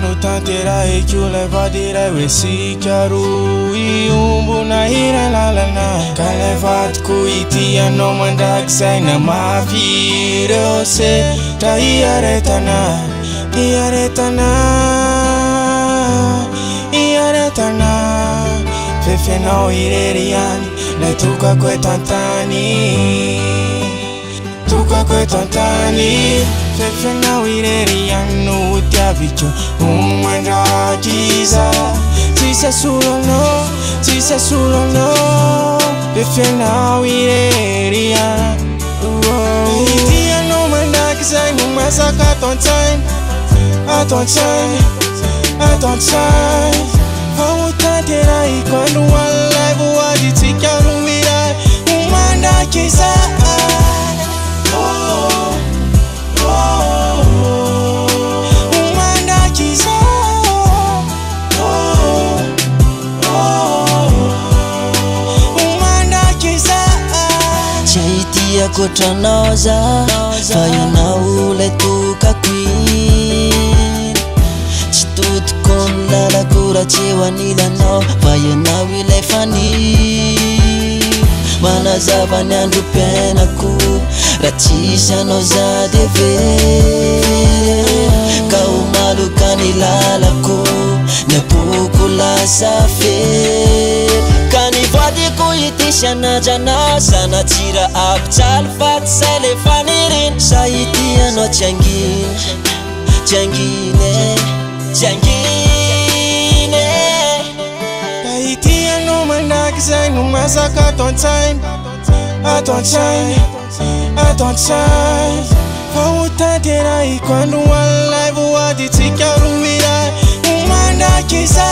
no tanterahiko ilay vadiray hoe sika roa iombona iray lalana ka ilay vadiko ity anao mandrakisaina mafy ireo setra iaretana fefenao irery ihany lay tokako etantany fefenao irery ihany no tiaviko mandraky iza tsisy asolo anao fefenao irery ihany ity anao mandraky zay no masaka atantsainy famotanterahiko androan'ilay voaditsika roiray mandraky iza Kotranao za fa ianao lay tokako iny tsy totoko ny lalako raha tsy eo anilanao fa ianao ilay fany manazava ny androm-piainako raha tsisy anao za de very ka homaloka ny lalako ny apoko lasa fery ka ny vadiko ity sianajana sanatsira apitsaly fa tsy say le faniriny sa ity anao tsy angine ka ity anao mandraky zay no masaka atantsainy fa hotanterahiko androan'ilay voaditsika roiray mandraky iza